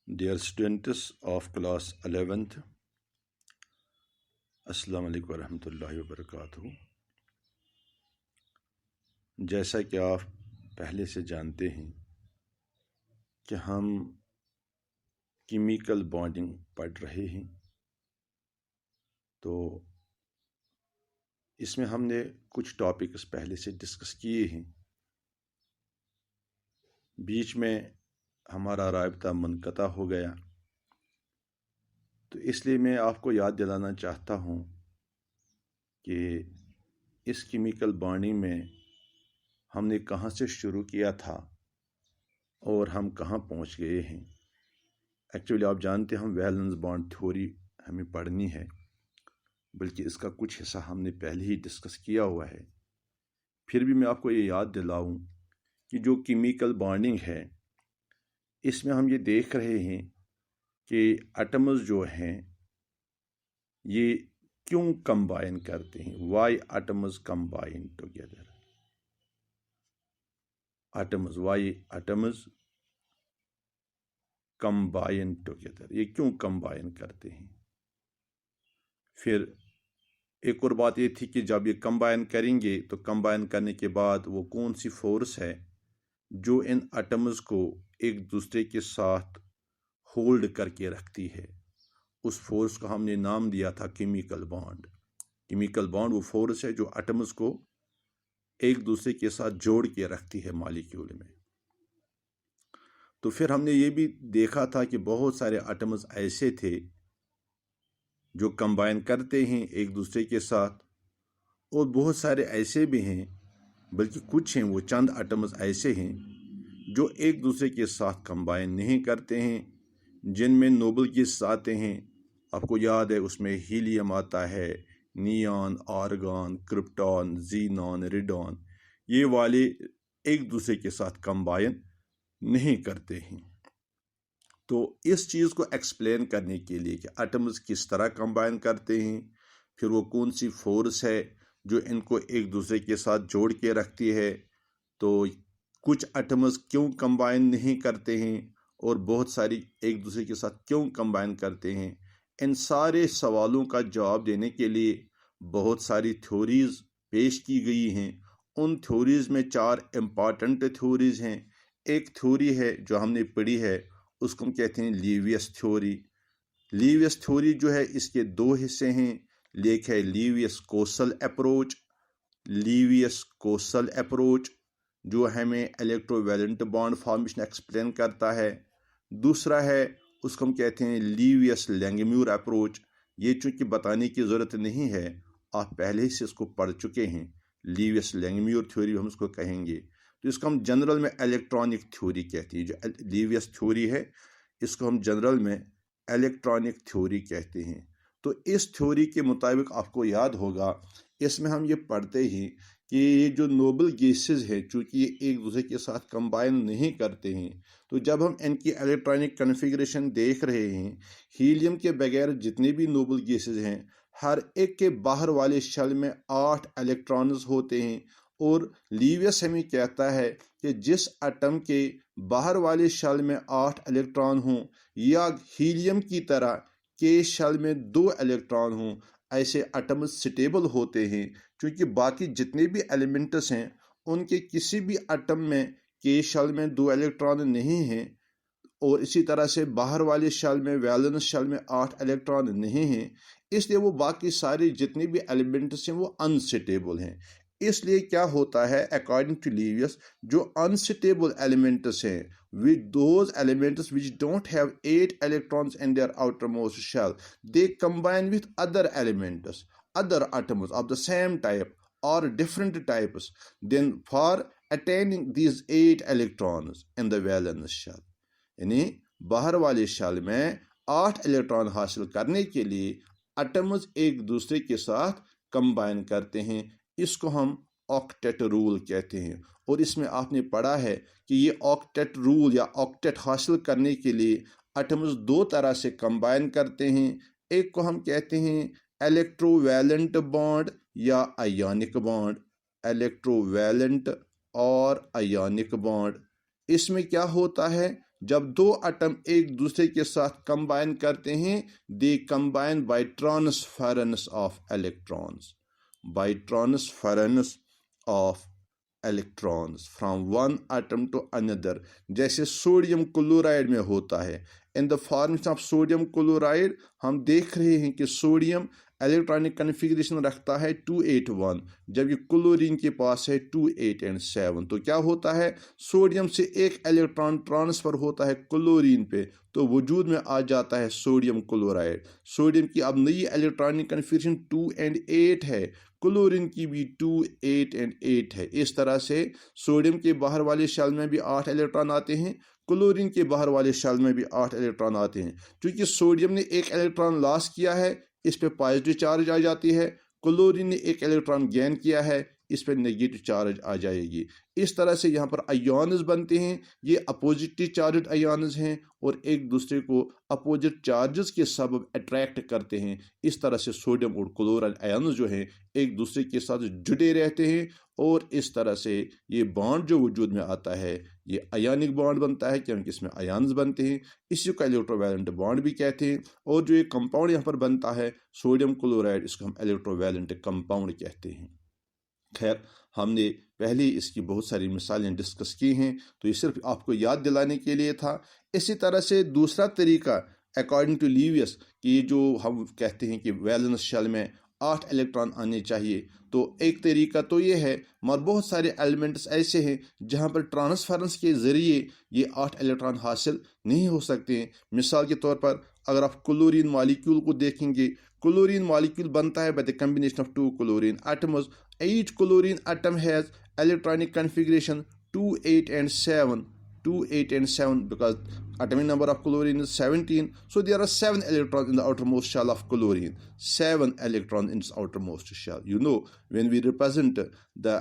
Dear students of class 11th, अस्सलाम वालेकुम वरहमतुल्लाहि वबरकातुहू। जैसा कि आप पहले से जानते हैं कि हम केमिकल बॉन्डिंग पढ़ रहे हैं, तो इसमें हमने कुछ टॉपिक्स पहले से डिस्कस किए हैं। बीच में हमारा राबता मुनक़ता हो गया, तो इसलिए मैं आपको याद दिलाना चाहता हूँ कि इस केमिकल बॉन्डिंग में हमने कहाँ से शुरू किया था और हम कहाँ पहुँच गए हैं। एक्चुअली आप जानते हैं हम वैलेंस बॉन्ड थ्योरी हमें पढ़नी है, बल्कि इसका कुछ हिस्सा हमने पहले ही डिस्कस किया हुआ है। फिर भी मैं आपको ये याद दिलाऊं कि जो केमिकल बॉन्डिंग है, इसमें हम ये देख रहे हैं कि एटम्स जो हैं ये क्यों कंबाइन करते हैं। Why atoms combine together, atoms, why atoms combine together, ये क्यों कंबाइन करते हैं। फिर एक और बात ये थी कि जब ये कंबाइन करेंगे तो कंबाइन करने के बाद वो कौन सी फोर्स है जो इन एटम्स को एक दूसरे के साथ होल्ड करके रखती है। उस फोर्स को हमने नाम दिया था केमिकल बॉन्ड। केमिकल बॉन्ड वो फोर्स है जो एटम्स को एक दूसरे के साथ जोड़ के रखती है मॉलिक्यूल में। तो फिर हमने ये भी देखा था कि बहुत सारे एटम्स ऐसे थे जो कंबाइन करते हैं एक दूसरे के साथ, और बहुत सारे ऐसे भी हैं, बल्कि कुछ हैं, वो चंद एटम्स ऐसे हैं जो एक दूसरे के साथ कंबाइन नहीं करते हैं, जिनमें नोबल गैसेस आते हैं। आपको याद है उसमें हीलियम आता है, neon, argon, krypton, xenon, radon, ये वाले एक दूसरे के साथ कंबाइन नहीं करते हैं। तो इस चीज़ को एक्सप्लेन करने के लिए कि एटम्स किस तरह कंबाइन करते हैं, फिर वो कौन सी फोर्स है जो इनको एक दूसरे के साथ जोड़ के रखती है, तो कुछ एटम्स क्यों कंबाइन नहीं करते हैं और बहुत सारी एक दूसरे के साथ क्यों कंबाइन करते हैं, इन सारे सवालों का जवाब देने के लिए बहुत सारी थ्योरीज पेश की गई हैं। उन थ्योरीज में 4 इम्पॉर्टेंट थ्योरीज हैं। एक थ्योरी है जो हमने पढ़ी है, उसको हम कहते हैं लीवियस थ्योरी। लीवियस थ्योरी जो है इसके 2 हिस्से हैं। एक है लीवियस कोसल अप्रोच, लीवियस कोसल अप्रोच जो हमें इलेक्ट्रोवैलेंट बॉन्ड फॉर्मेशन एक्सप्लेन करता है। दूसरा है उसको हम कहते हैं लीवियस लैंगम्यूर अप्रोच। ये चूँकि बताने की ज़रूरत नहीं है, आप पहले ही से इसको पढ़ चुके हैं। लीवियस लैंगम्यूर थ्योरी हम उसको कहेंगे। तो इसको हम जनरल में इलेक्ट्रॉनिक थ्योरी कहते हैं। जो लीवियस थ्योरी है इसको हम जनरल में इलेक्ट्रॉनिक थ्योरी कहते हैं। तो इस थ्योरी के मुताबिक आपको याद होगा, इसमें हम ये पढ़ते हैं कि ये जो नोबल गैसेस हैं, चूँकि ये एक दूसरे के साथ कंबाइन नहीं करते हैं, तो जब हम इनकी इलेक्ट्रॉनिक कन्फिग्रेशन देख रहे हैं, हीलियम के बगैर जितने भी नोबल गैसेस हैं, हर एक के बाहर वाले शेल में 8 इलेक्ट्रॉन्स होते हैं। और लीवियस हमें कहता है कि जिस एटम के बाहर वाले शेल में 8 इलेक्ट्रॉन हों, या हीलियम की तरह के शेल में 2 इलेक्ट्रॉन हों, ऐसे एटम स्टेबल होते हैं। क्योंकि बाकी जितने भी एलिमेंट्स हैं उनके किसी भी एटम में के शेल में 2 इलेक्ट्रॉन नहीं हैं, और इसी तरह से बाहर वाले शेल में, वैलेंस शेल में 8 इलेक्ट्रॉन नहीं हैं। इसलिए वो बाकी सारे जितने भी एलिमेंट्स हैं वो अनस्टेबल हैं। इसलिए क्या होता है, अकॉर्डिंग टू लीवियस, जो अनस्टेबल एलिमेंट्स हैं, with those elements which don't have 8 electrons in their outermost shell, they combine with other elements, other atoms of the same type or different types, then for attaining these 8 electrons in the valence shell, यानी बाहर वाले shell में 8 electron हासिल करने के लिए atoms एक दूसरे के साथ कंबाइन करते हैं। इसको हम ऑक्टेट रूल कहते हैं। और इसमें आपने पढ़ा है कि ये ऑक्टेट रूल या ऑक्टेट हासिल करने के लिए एटम्स 2 तरह से कंबाइन करते हैं। एक को हम कहते हैं इलेक्ट्रोवैलेंट बॉन्ड या आयोनिक बॉन्ड, इलेक्ट्रोवैलेंट और आयोनिक बॉन्ड। इसमें क्या होता है, जब दो एटम एक दूसरे के साथ कंबाइन करते हैं, they combine by transference of electrons, by transference of electrons from one atom to another, जैसे सोडियम क्लोराइड में होता है। In the formation of sodium chloride हम देख रहे हैं कि सोडियम इलेक्ट्रॉनिक कन्फिग्रेशन रखता है 281, जबकि क्लोरीन के पास है 28 और 7। तो क्या होता है, सोडियम से एक इलेक्ट्रॉन ट्रांसफर होता है क्लोरीन पे, तो वजूद में आ जाता है सोडियम क्लोराइड। सोडियम की अब नई इलेक्ट्रॉनिक कन्फिग्रेशन 2 और 8 है, क्लोरीन की भी 2, 8 और 8 है। इस तरह से सोडियम के बाहर वाले शेल में भी 8 इलेक्ट्रॉन आते हैं, क्लोरीन के बाहर वाले शेल में भी 8 इलेक्ट्रॉन आते हैं। क्योंकि सोडियम ने एक इलेक्ट्रॉन लॉस किया है, इस पे पॉजिटिव चार्ज आ जाती है, क्लोरीन ने एक इलेक्ट्रॉन गेन किया है, इस पर नेगेटिव चार्ज आ जाएगी। इस तरह से यहाँ पर आयोन्स बनते हैं, ये अपोजिटिव चार्ज आयोन्स हैं और एक दूसरे को अपोजिट चार्जेस के सबब अट्रैक्ट करते हैं। इस तरह से सोडियम और क्लोराइड आयोन्स जो हैं एक दूसरे के साथ जुड़े रहते हैं और इस तरह से ये बॉन्ड जो वजूद में आता है ये आयनिक बॉन्ड बनता है, क्योंकि इसमें आयन्स बनते हैं। इसी को इलेक्ट्रोवैलेंट बॉन्ड भी कहते हैं। और जो ये कंपाउंड यहाँ पर बनता है सोडियम क्लोराइड, इसको हम इलेक्ट्रोवैलेंट कंपाउंड कहते हैं। खैर, हमने पहले इसकी बहुत सारी मिसालें डिस्कस की हैं, तो ये सिर्फ आपको याद दिलाने के लिए था। इसी तरह से दूसरा तरीका अकॉर्डिंग टू लीवियस कि जो हम कहते हैं कि वैलेंस शेल में 8 इलेक्ट्रॉन आने चाहिए, तो एक तरीका तो ये है, मगर बहुत सारे एलिमेंट्स ऐसे हैं जहाँ पर ट्रांसफरेंस के ज़रिए ये 8 इलेक्ट्रॉन हासिल नहीं हो सकते हैं। मिसाल के तौर पर अगर आप क्लोरीन मॉलिक्यूल को देखेंगे, क्लोरीन मॉलिक्यूल बनता है by the combination of 2 chlorine atoms. Each chlorine atom has electronic configuration 2, 8 and 7, 2, 8 and 7, because atomic number of chlorine is 17, so there are 7 electrons in the outermost shell of chlorine, 7 electrons in its outermost shell. You know, when we represent the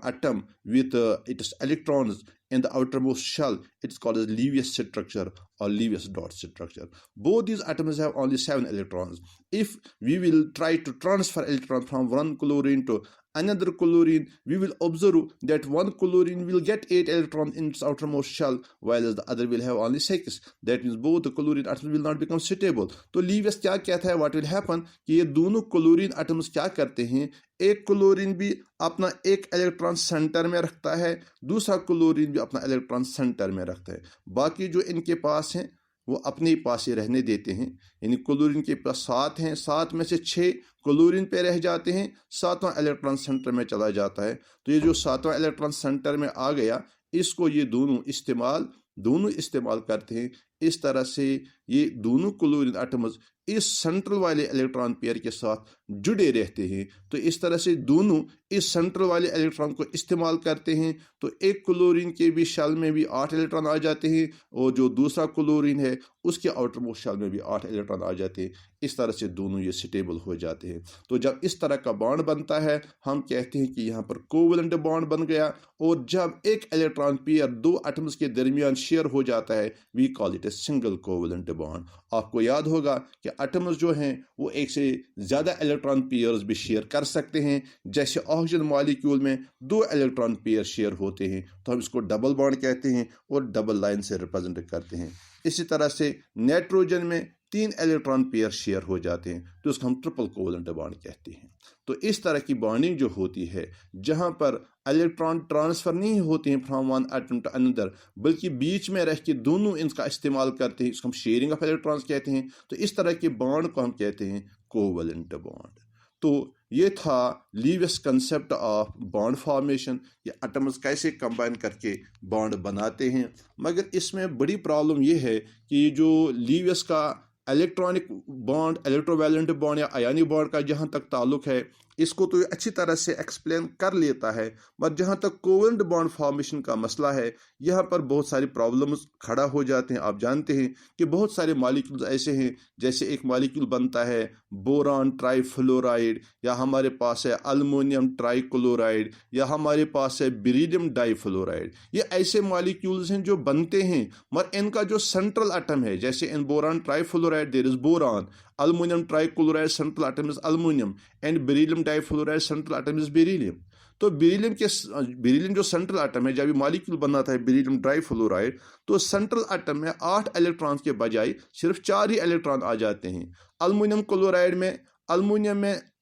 atom with its electrons in the outermost shell, it's called as Lewis structure or Lewis dot structure. Both these atoms have only 7 electrons. If we will try to transfer electrons from one chlorine to another chlorine, we will observe that one chlorine will get 8 electrons in its outermost shell, while the other will have only 6. That means both the chlorine atoms will not become stable. तो Lewis क्या कहता है, what will happen, कि ये दोनों chlorine atoms क्या करते हैं, एक क्लोरीन भी अपना एक इलेक्ट्रॉन सेंटर में रखता है, दूसरा क्लोरीन भी अपना इलेक्ट्रॉन सेंटर में रखता है। बाकी जो इनके पास हैं वो अपने ही पास ही रहने देते हैं। यानी क्लोरीन के पास 7 हैं, 7 में से 6 क्लोरीन पे रह जाते हैं, 7वां इलेक्ट्रॉन सेंटर में चला जाता है। तो ये जो 7वां इलेक्ट्रॉन सेंटर में आ गया, इसको ये दोनों इस्तेमाल करते हैं। इस तरह से ये दोनों क्लोरीन एटम्स इस सेंट्रल वाले इलेक्ट्रॉन पेयर के साथ जुड़े रहते हैं। तो इस तरह से दोनों इस सेंट्रल वाले इलेक्ट्रॉन को इस्तेमाल करते हैं। तो एक क्लोरीन के भी शेल में भी 8 इलेक्ट्रॉन आ जाते हैं और जो दूसरा क्लोरीन है उसके आउटरमोस्ट शेल में भी 8 इलेक्ट्रॉन आ जाते हैं। इस तरह से दोनों ये स्टेबल हो जाते हैं। तो जब इस तरह का बॉन्ड बनता है, हम कहते हैं कि यहाँ पर कोवेलेंट बॉन्ड बन गया। और जब एक इलेक्ट्रॉन पेयर 2 एटम्स के दरमियान शेयर हो जाता है, we call it a single covalent bond. आपको याद होगा कि एटम्स जो हैं वो एक से ज़्यादा इलेक्ट्रॉन पेयर्स भी शेयर कर सकते हैं। जैसे ऑक्सीजन मॉलिक्यूल में 2 इलेक्ट्रॉन पेयर शेयर होते हैं, तो हम इसको डबल बॉन्ड कहते हैं और डबल लाइन से रिप्रेजेंट करते हैं। इसी तरह से नाइट्रोजन में 3 इलेक्ट्रॉन पेयर शेयर हो जाते हैं, तो उसको हम ट्रिपल कोवेलेंट बॉन्ड कहते हैं। तो इस तरह की बॉन्डिंग जो होती है, जहाँ पर इलेक्ट्रॉन ट्रांसफर नहीं होते हैं from one atom to another, बल्कि बीच में रह के दोनों इनका इस्तेमाल करते हैं, इसको हम शेयरिंग ऑफ इलेक्ट्रॉन्स कहते हैं। तो इस तरह के बॉन्ड को हम कहते हैं कोवेलेंट बॉन्ड। तो ये था लीवियस कंसेप्ट ऑफ बॉन्ड फॉर्मेशन, ये एटम्स कैसे कंबाइन करके बॉन्ड बनाते हैं। मगर इसमें बड़ी प्रॉब्लम ये है कि जो लीवियस का इलेक्ट्रॉनिक बॉन्ड, इलेक्ट्रोवैलेंट बॉन्ड या आयनिक बॉन्ड का जहाँ तक ताल्लुक है, इसको तो अच्छी तरह से एक्सप्लेन कर लेता है, मगर जहाँ तक कोवेलेंट बॉन्ड फॉर्मेशन का मसला है, यहाँ पर बहुत सारी प्रॉब्लम्स खड़ा हो जाते हैं। आप जानते हैं कि बहुत सारे मॉलिक्यूल्स ऐसे हैं, जैसे एक मॉलिक्यूल बनता है बोरान ट्राईफ्लोराइड, या हमारे पास है अल्मोनियम ट्राईक्लोराइड, या हमारे पास है बेरिलियम डाईफ्लोराइड। ये ऐसे मॉलिक्यूल्स हैं जो बनते हैं, मगर इनका जो सेंट्रल एटम है, जैसे in boron trifluoride there is boron, aluminum trichloride central atom is aluminum, and beryllium difluoride central atom is beryllium. तो बेरिलियम जो सेंट्रल एटम है, जब ये मॉलिक्यूल बनाता है बेरिलियम ट्राइफ्लोराइड, तो सेंट्रल एटम में 8 इलेक्ट्रॉन्स के बजाय सिर्फ 4 ही इलेक्ट्रॉन आ जाते हैं। अल्युमिनियम क्लोराइड में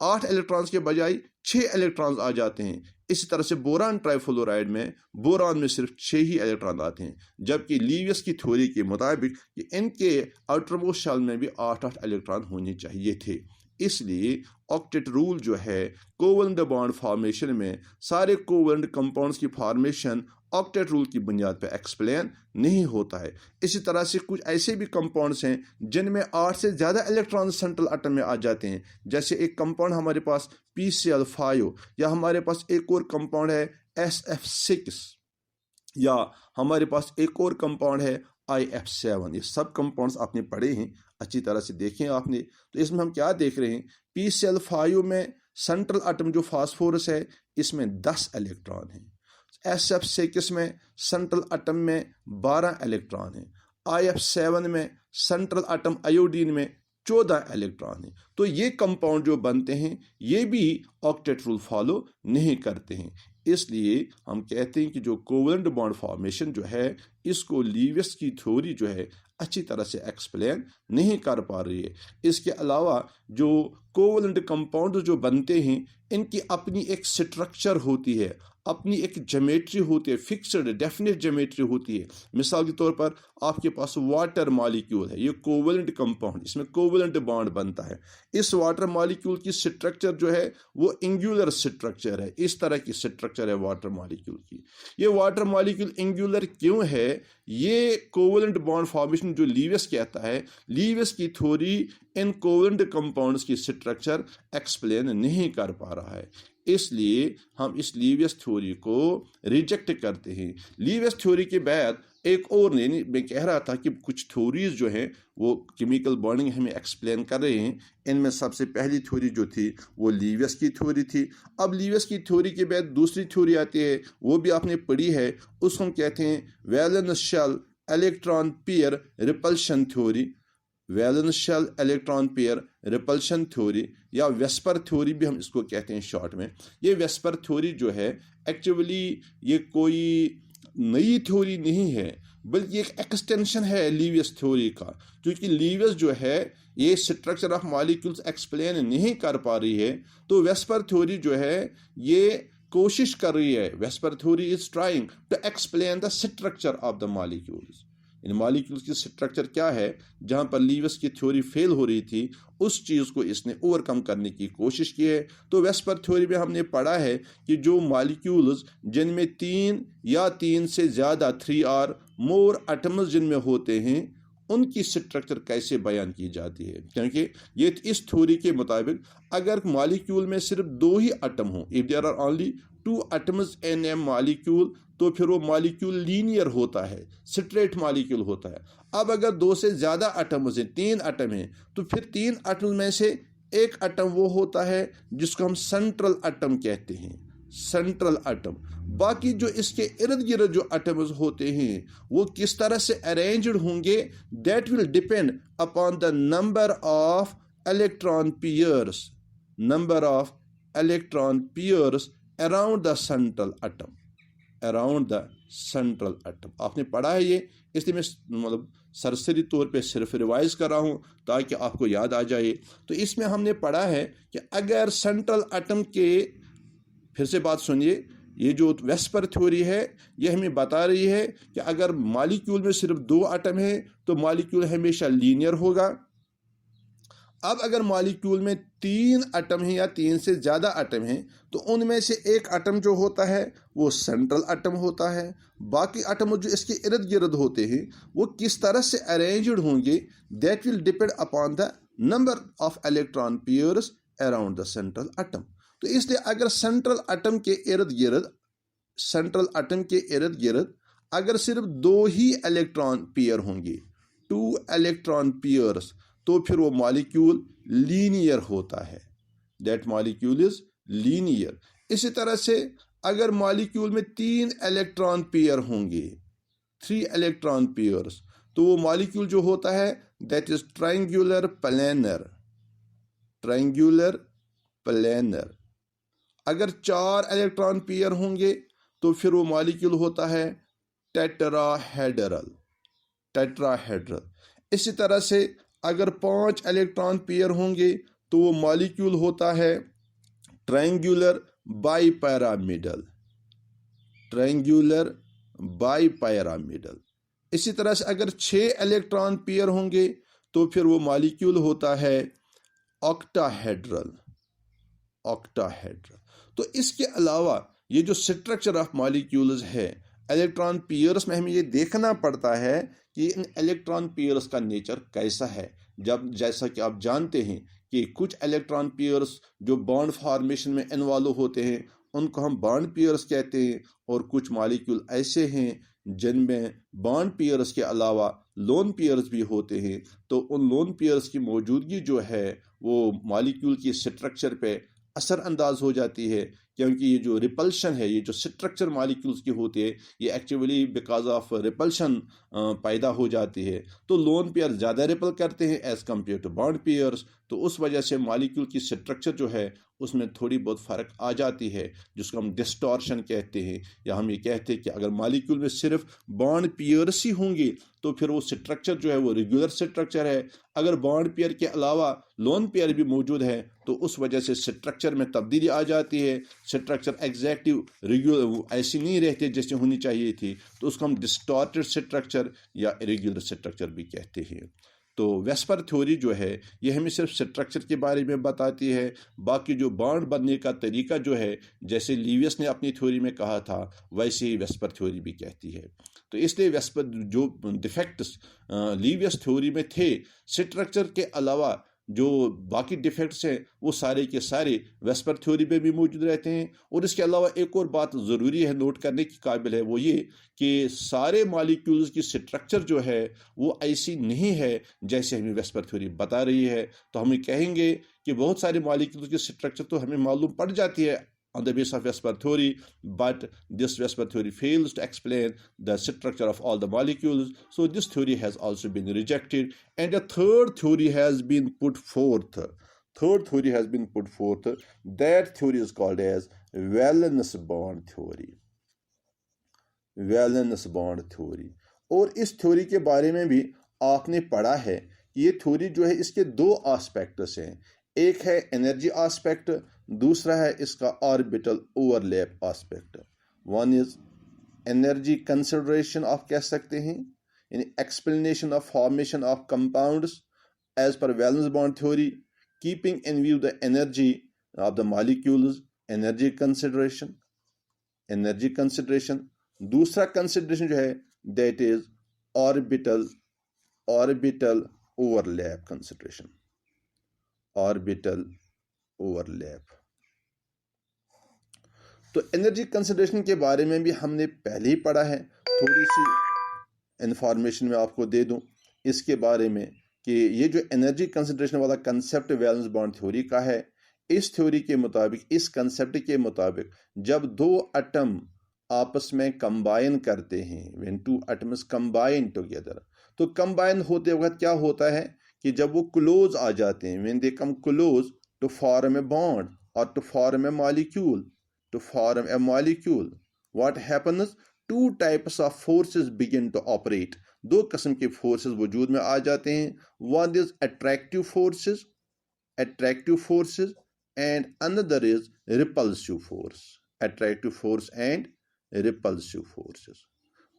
8 इलेक्ट्रॉन्स के बजाय 6 इलेक्ट्रॉन्स आ जाते हैं। इसी तरह से बोरान ट्राइफ्लोराइड में सिर्फ 6 ही इलेक्ट्रॉन आते हैं, जबकि लीवियस की थ्योरी के मुताबिक इनके आउटरमोस्ट शेल में भी 8 इलेक्ट्रॉन होने चाहिए थे। इसलिए ऑक्टेट रूल जो है कोवलेंट बॉन्ड फॉर्मेशन में सारे कोवलेंट कंपाउंड्स की फॉर्मेशन ऑक्टेट रूल की बुनियाद पर एक्सप्लेन नहीं होता है। इसी तरह से कुछ ऐसे भी कंपाउंड्स हैं जिनमें 8 से ज़्यादा इलेक्ट्रॉन सेंट्रल एटम में आ जाते हैं, जैसे एक कंपाउंड हमारे पास PCl5, या हमारे पास एक और कंपाउंड है SF6, या हमारे पास एक और कंपाउंड है IF7। ये सब कंपाउंड्स आपने पढ़े हैं, अच्छी तरह से देखें आपने। तो इसमें हम क्या देख रहे हैं, PCl5 में सेंट्रल एटम जो फास्फोरस है इसमें 10 इलेक्ट्रॉन हैं। SF6 में सेंट्रल एटम में 12 इलेक्ट्रॉन हैं। IF7 में सेंट्रल एटम आयोडीन में 14 इलेक्ट्रॉन हैं। तो ये कंपाउंड जो बनते हैं ये भी ऑक्टेट रूल फॉलो नहीं करते हैं। इसलिए हम कहते हैं कि जो कोवलेंट बॉन्ड फॉर्मेशन जो है इसको लीवियस की थ्योरी जो है अच्छी तरह से एक्सप्लेन नहीं कर पा रही है। इसके अलावा जो कोवलेंट कंपाउंड जो बनते हैं इनकी अपनी एक स्ट्रक्चर होती है, अपनी एक ज्योमेट्री होती है, फिक्स्ड डेफिनेट ज्योमेट्री होती है। मिसाल के तौर पर आपके पास वाटर मॉलिक्यूल है, ये कोवलेंट कंपाउंड, इसमें कोवलेंट बॉन्ड बनता है। इस वाटर मॉलिक्यूल की स्ट्रक्चर जो है वो एंगुलर स्ट्रक्चर है, इस तरह की स्ट्रक्चर है वाटर मॉलिक्यूल की। ये वाटर मॉलिक्यूल एंगुलर क्यों है, ये कोवलेंट बॉन्ड फॉर्मेशन जो लीवियस कहता है, लीवियस की थ्योरी इन कोवलेंट कंपाउंड्स की स्ट्रक्चर एक्सप्लेन नहीं कर पा रहा है। इसलिए हम इस लीवियस थ्योरी को रिजेक्ट करते हैं। लीवियस थ्योरी के बाद एक और मैं कह रहा था कि कुछ थ्योरीज जो हैं वो केमिकल बॉन्डिंग हमें एक्सप्लेन कर रहे हैं। इनमें सबसे पहली थ्योरी जो थी वो लीवियस की थ्योरी थी। अब लीवियस की थ्योरी के बाद दूसरी थ्योरी आती है, वो भी आपने पढ़ी है, उसको हम कहते हैं valence shell electron pair repulsion theory. Valence shell electron pair repulsion theory या वेस्पर थ्योरी भी हम इसको कहते हैं शॉर्ट में। ये वेस्पर थ्योरी जो है एक्चुअली ये कोई नई थ्योरी नहीं है, बल्कि एक एक्सटेंशन है लीवियस थ्योरी का। क्योंकि लीवियस जो है ये स्ट्रक्चर ऑफ मॉलिक्यूल्स एक्सप्लेन नहीं कर पा रही है, तो वेस्पर थ्योरी जो है ये कोशिश कर रही है। VSEPR theory is trying to explain the structure of the molecules. इन मॉलिक्यूल्स की स्ट्रक्चर क्या है, जहां पर लीवियस की थ्योरी फेल हो रही थी उस चीज़ को इसने ओवरकम करने की कोशिश की है। तो वेस्पर थ्योरी में हमने पढ़ा है कि जो मॉलिक्यूल्स जिनमें 3 या 3 से ज़्यादा 3 और मोर एटम्स जिनमें होते हैं उनकी स्ट्रक्चर कैसे बयान की जाती है। क्योंकि ये इस थ्योरी के मुताबिक अगर मॉलिक्यूल में सिर्फ 2 ही एटम हों, if there are only 2 atoms in a molecule, तो फिर वो मॉलिक्यूल लीनियर होता है, स्ट्रेट मॉलिक्यूल होता है। अब अगर 2 से ज़्यादा एटम्स हैं, 3 एटम हैं, तो फिर 3 एटम में से एक एटम वो होता है जिसको हम सेंट्रल एटम कहते हैं, सेंट्रल एटम। बाकी जो इसके इर्द गिर्द जो एटम्स होते हैं वो किस तरह से अरेंज्ड होंगे, that will depend upon the number of electron pairs, number of electron pairs around the central atom, around the central atom. आपने पढ़ा है ये, इसलिए मैं मतलब सरसरी तौर पे सिर्फ रिवाइज कर रहा हूँ ताकि आपको याद आ जाए। तो इसमें हमने पढ़ा है कि अगर सेंट्रल एटम के, फिर से बात सुनिए, ये जो वेस्पर थ्योरी है ये हमें बता रही है कि अगर मॉलिक्यूल में सिर्फ 2 एटम है तो मॉलिक्यूल हमेशा लीनियर होगा। अब अगर मॉलिक्यूल में 3 एटम हैं या 3 से ज़्यादा एटम हैं तो उनमें से एक एटम जो होता है वो सेंट्रल एटम होता है। बाकी एटम जो इसके इर्द गिर्द होते हैं वो किस तरह से अरेंज्ड होंगे, that will depend upon the number of electron pairs around the central atom. तो इसलिए अगर सेंट्रल एटम के इर्द गिर्द, सेंट्रल एटम के इर्द गिर्द अगर सिर्फ 2 ही इलेक्ट्रॉन पेयर होंगे, 2 इलेक्ट्रॉन पेयर्स, तो फिर वो मॉलिक्यूल लीनियर होता है, दैट मॉलिक्यूल इज लीनियर। इसी तरह से अगर मॉलिक्यूल में 3 इलेक्ट्रॉन पेयर होंगे, 3 इलेक्ट्रॉन पेयर्स, तो वो मॉलिक्यूल जो होता है that is triangular planar, triangular planar. अगर 4 इलेक्ट्रॉन पेयर होंगे तो फिर वो मॉलिक्यूल होता है टेट्राहेड्रल। टेट्राहेड्रल। इसी तरह से अगर 5 इलेक्ट्रॉन पेयर होंगे तो वो मॉलिक्यूल होता है ट्रायंगुलर बाइपिरामिडल। Triangular bipyramidal. इसी तरह से अगर 6 इलेक्ट्रॉन पेयर होंगे तो फिर वो मॉलिक्यूल होता है ऑक्टाहेड्रल। ऑक्टाहेड्रल। तो इसके अलावा ये जो स्ट्रक्चर ऑफ मॉलिक्यूल्स है, इलेक्ट्रॉन पेयर्स में हमें ये देखना पड़ता है कि इन इलेक्ट्रॉन पेयर्स का नेचर कैसा है। जब जैसा कि आप जानते हैं कि कुछ इलेक्ट्रॉन पेयर्स जो बॉन्ड फॉर्मेशन में इन्वॉल्व होते हैं उनको हम बॉन्ड पेयर्स कहते हैं, और कुछ मॉलिक्यूल ऐसे हैं जिनमें बॉन्ड पेयर्स के अलावा लोन पेयर्स भी होते हैं। तो उन लोन पेयर्स की मौजूदगी जो है वो मॉलिक्यूल की स्ट्रक्चर पे असरअंदाज हो जाती है, क्योंकि ये जो रिपल्शन है, ये जो स्ट्रक्चर मॉलिक्यूल्स की होती है, ये एक्चुअली बिकॉज ऑफ रिपल्शन पैदा हो जाती है। तो लोन पेयर ज़्यादा रिपल करते हैं as compare to bond pairs. तो उस वजह से मॉलिक्यूल की स्ट्रक्चर जो है उसमें थोड़ी बहुत फ़र्क आ जाती है, जिसको हम डिस्टॉर्शन कहते हैं। या हम ये कहते हैं कि अगर मॉलिक्यूल में सिर्फ बॉन्ड पेयर्स ही होंगे तो फिर वो स्ट्रक्चर जो है वो रेगुलर स्ट्रक्चर है। अगर बॉन्ड पेयर के अलावा लोन पेयर भी मौजूद है तो उस वजह से स्ट्रक्चर में तब्दीली आ जाती है। स्ट्रक्चर एग्जैक्टली रेगुलर ऐसी नहीं रहती जैसे होनी चाहिए थी, तो उसको हम डिस्टॉर्टेड स्ट्रक्चर या इरेगुलर स्ट्रक्चर भी कहते हैं। तो वेस्पर थ्योरी जो है ये हमें सिर्फ स्ट्रक्चर के बारे में बताती है, बाकी जो बॉन्ड बनने का तरीका जो है जैसे लीवियस ने अपनी थ्योरी में कहा था वैसे ही वेस्पर थ्योरी भी कहती है। तो इसलिए वेस्पर जो डिफेक्ट्स लीवियस थ्योरी में थे, स्ट्रक्चर के अलावा जो बाकी डिफेक्ट्स हैं वो सारे के सारे वेस्पर थ्योरी में भी मौजूद रहते हैं। और इसके अलावा एक और बात ज़रूरी है नोट करने की काबिल है, वो ये कि सारे मॉलिक्यूल्स की स्ट्रक्चर जो है वो ऐसी नहीं है जैसे हमें वेस्पर थ्योरी बता रही है। तो हम कहेंगे कि बहुत सारे मॉलिक्यूल्स की स्ट्रक्चर तो हमें मालूम पड़ जाती है on the basis of Vesper theory, but this Vesper theory fails to explain the structure of all the molecules. So this theory has also been rejected, and a third theory has been put forth. Third theory has been put forth. That theory is called as valence bond theory. Valence bond theory. और इस theory के बारे में भी आपने पढ़ा है कि ये थ्योरी जो है इसके दो एस्पेक्ट्स हैं। एक है एनर्जी एस्पेक्ट, दूसरा है इसका orbital overlap aspect. One is energy consideration of कह सकते हैं, यानी explanation of formation of compounds as per valence bond theory, keeping in view the energy of the molecules, energy consideration. Energy consideration. दूसरा consideration जो है that is orbital overlap consideration. Orbital overlap. तो energy consideration के बारे में भी हमने पहले ही पढ़ा है। थोड़ी सी इंफॉर्मेशन मैं आपको दे दूं इसके बारे में कि ये जो एनर्जी कंसिडरेशन वाला कंसेप्ट वैलेंस बॉन्ड थ्योरी का है, इस थ्योरी के मुताबिक, इस कंसेप्ट के मुताबिक जब दो एटम आपस में कंबाइन करते हैं, when two atoms combine together, तो कंबाइन होते वक्त क्या होता है कि जब वो क्लोज आ जाते हैं, when they come close to form a bond और to form a molecule, to form a molecule, what happens, two types of forces begin to operate. दो किस्म के फोर्सेस वजूद में आ जाते हैं। One is attractive forces and another is repulsive force. Attractive force and repulsive forces.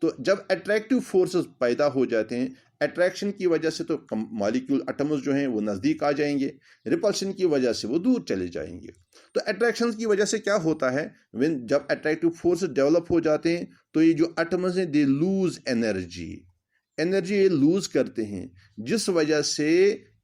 तो जब अट्रैक्टिव फोर्सेस पैदा हो जाते हैं, अट्रैक्शन की वजह से तो मॉलिक्यूल एटम्स जो हैं वो नज़दीक आ जाएंगे, रिपल्शन की वजह से वो दूर चले जाएंगे। तो अट्रैक्शन की वजह से क्या होता है, व्हेन जब अट्रैक्टिव फोर्सेस डेवलप हो जाते हैं तो ये जो एटम्स हैं दे लूज एनर्जी ये लूज करते हैं, जिस वजह से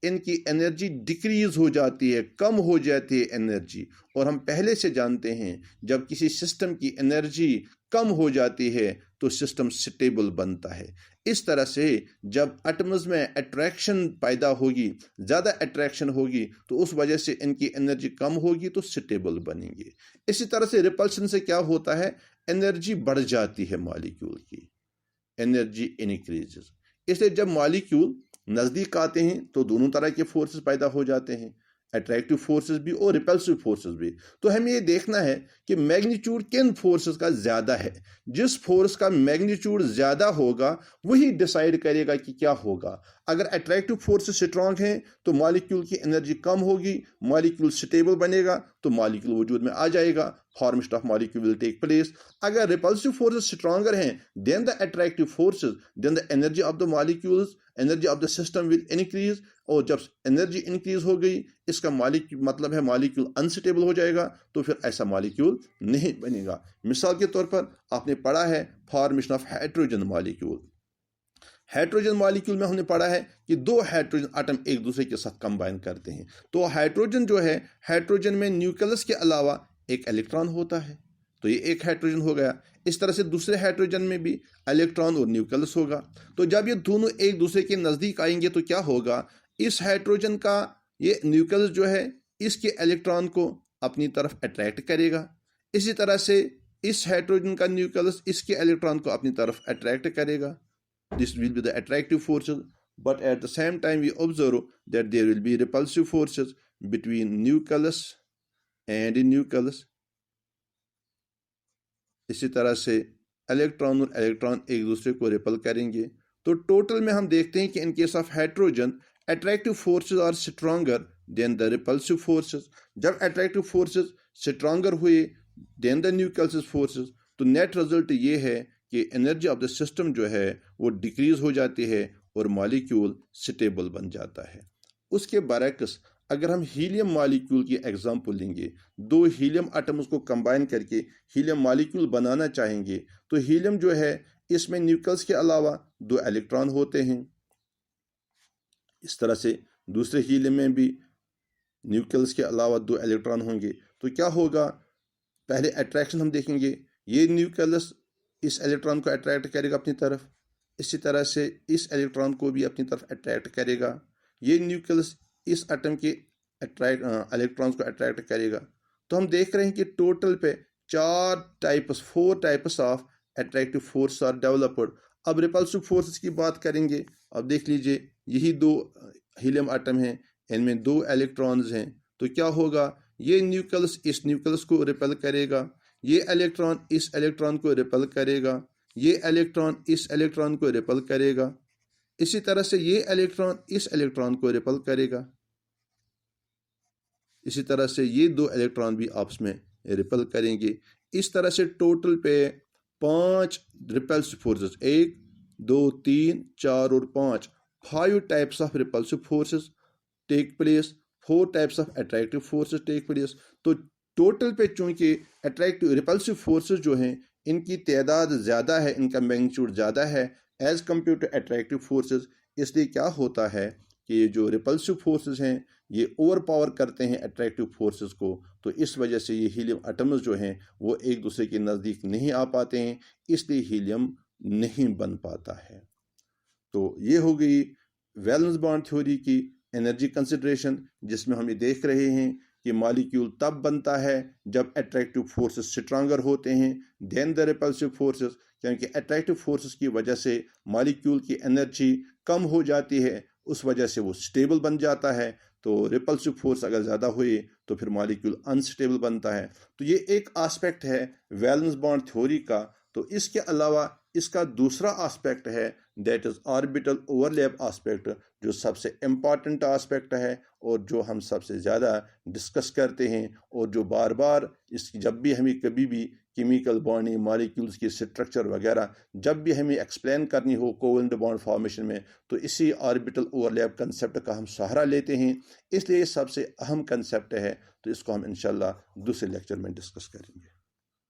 इनकी एनर्जी डिक्रीज हो जाती है, कम हो जाती है एनर्जी। और हम पहले से जानते हैं जब किसी सिस्टम की एनर्जी कम हो जाती है तो सिस्टम स्टेबल बनता है। इस तरह से जब एटम्स में अट्रैक्शन पैदा होगी, ज़्यादा अट्रैक्शन होगी, तो उस वजह से इनकी एनर्जी कम होगी तो स्टेबल बनेंगे। इसी तरह से रिपल्शन से क्या होता है, एनर्जी बढ़ जाती है मॉलिक्यूल की, एनर्जी इंक्रीजेस। इसलिए जब मॉलिक्यूल नज़दीक आते हैं तो दोनों तरह के फोर्सेस पैदा हो जाते हैं। अट्रैक्टिव फोर्सेस भी और रिपल्सिव फोर्सेस भी। तो हमें ये देखना है कि मैग्नीट्यूड किन फोर्सेस का ज़्यादा है। जिस फोर्स का मैग्नीट्यूड ज़्यादा होगा वही डिसाइड करेगा कि क्या होगा। अगर अट्रैक्टिव फोर्सेस स्ट्रांग हैं तो मॉलिक्यूल की एनर्जी कम होगी, मॉलिक्यूल स्टेबल बनेगा तो मॉलिक्यूल वजूद में आ जाएगा, formation of molecule will take place. अगर रिपल्सिव फोर्सेस स्ट्रांगर हैं then the attractive forces, then the energy of the molecules, energy of the system will increase. और जब एनर्जी इंक्रीज हो गई इसका मतलब है मॉलिक्यूल अनस्टेबल हो जाएगा, तो फिर ऐसा मॉलिक्यूल नहीं बनेगा। मिसाल के तौर पर आपने पढ़ा है formation of hydrogen molecule. Hydrogen molecule में हमने पढ़ा है कि दो हाइड्रोजन आटम एक दूसरे के साथ कंबाइन करते हैं। तो हाइड्रोजन जो है, हाइड्रोजन में न्यूक्लियस के अलावा एक इलेक्ट्रॉन होता है, तो ये एक हाइड्रोजन हो गया। इस तरह से दूसरे हाइड्रोजन में भी इलेक्ट्रॉन और न्यूक्लियस होगा। तो जब ये दोनों एक दूसरे के नज़दीक आएंगे तो क्या होगा, इस हाइड्रोजन का ये न्यूक्लियस जो है इसके इलेक्ट्रॉन को अपनी तरफ अट्रैक्ट करेगा। इसी तरह से इस हाइड्रोजन का न्यूक्लियस इसके इलेक्ट्रॉन को अपनी तरफ अट्रैक्ट करेगा। This will be the attractive forces, but at the same time we observe that there will be repulsive forces between nucleus and nucleus. इसी तरह से इलेक्ट्रॉन और इलेक्ट्रॉन एक दूसरे को रिपल करेंगे। तो टोटल में हम देखते हैं कि in case of hydrogen attractive forces are stronger than the repulsive forces. जब अट्रैक्टिव फोर्सेस स्ट्रॉन्गर हुए देन द न्यूक्लियस फोर्सेस, तो नेट रिजल्ट ये है कि एनर्जी ऑफ द सिस्टम जो है वो डिक्रीज हो जाती है और मॉलिक्यूल स्टेबल बन जाता है। उसके बरक्स अगर हम हीलियम मॉलिक्यूल की एग्जांपल लेंगे, दो हीलियम आटम्स को कंबाइन करके हीलियम मॉलिक्यूल बनाना चाहेंगे, तो हीलियम जो है इसमें न्यूक्लियस के अलावा दो इलेक्ट्रॉन होते हैं। इस तरह से दूसरे हीलियम में भी न्यूक्लियस के अलावा दो इलेक्ट्रॉन होंगे। तो क्या होगा, पहले अट्रैक्शन हम देखेंगे, ये न्यूक्लियस इस इलेक्ट्रॉन को अट्रैक्ट करेगा अपनी तरफ, इसी तरह से इस इलेक्ट्रॉन को भी अपनी तरफ अट्रैक्ट करेगा, ये न्यूक्लियस इस एटम के इलेक्ट्रॉन्स को अट्रैक्ट करेगा। तो हम देख रहे हैं कि टोटल पे four types of attractive force are developed. अब रिपल्सिव फोर्सेस की बात करेंगे। अब देख लीजिए यही दो हीलियम आटम हैं, इनमें दो इलेक्ट्रॉन्स हैं। तो क्या होगा, ये न्यूक्लियस इस न्यूक्लियस को रिपेल करेगा, ये इलेक्ट्रॉन इस इलेक्ट्रॉन को रिपेल करेगा, ये इलेक्ट्रॉन इस इलेक्ट्रॉन को रिपेल करेगा, इसी तरह से ये इलेक्ट्रॉन इस इलेक्ट्रॉन को रिपेल करेगा, इसी तरह से ये दो इलेक्ट्रॉन भी आपस में रिपेल करेंगे। इस तरह से टोटल पे 5 रिपल्सिव फोर्सेस, 1 2 3 4 और 5 types of repulsive forces take place, 4 types of attractive forces take place. तो टोटल पे चूंकि अट्रैक्टिव रिपल्सिव फोर्सेस जो हैं इनकी तादाद ज़्यादा है, इनका मैग्नीट्यूड ज़्यादा है as compare to attractive forces, इसलिए क्या होता है कि जो रिपल्सिव फोर्सेस हैं ये ओवर पावर करते हैं अट्रैक्टिव फोर्सेस को। तो इस वजह से ये हीलियम एटम्स जो हैं वो एक दूसरे के नज़दीक नहीं आ पाते हैं, इसलिए हीलियम नहीं बन पाता है। तो ये हो गई वैलेंस बॉन्ड थ्योरी की एनर्जी कंसिडरेशन, जिसमें हम ये देख रहे हैं कि मॉलिक्यूल तब बनता है जब अट्रैक्टिव फोर्सेस स्ट्रांगर होते हैं देन द रिपल्सिव फोर्सेस, क्योंकि अट्रैक्टिव फोर्सेस की वजह से मॉलिक्यूल की एनर्जी कम हो जाती है, उस वजह से वो स्टेबल बन जाता है। तो रिपल्सिव फोर्स अगर ज़्यादा हुए तो फिर मॉलिक्यूल अनस्टेबल बनता है। तो ये एक एस्पेक्ट है वैलेंस बॉन्ड थ्योरी का। तो इसके अलावा इसका दूसरा एस्पेक्ट है that is orbital overlap aspect, जो सबसे इम्पॉर्टेंट एस्पेक्ट है और जो हम सबसे ज़्यादा डिस्कस करते हैं, और जो बार बार इसकी जब भी हमें कभी भी केमिकल बॉन्डिंग मॉलिक्यूल्स की स्ट्रक्चर वगैरह जब भी हमें एक्सप्लेन करनी हो कोवेलेंट बॉन्ड फॉर्मेशन में, तो इसी ऑर्बिटल ओवरलैप कंसेप्ट का हम सहारा लेते हैं। इसलिए सबसे अहम कंसेप्ट है, तो इसको हम इंशाल्लाह दूसरे लेक्चर में डिस्कस करेंगे।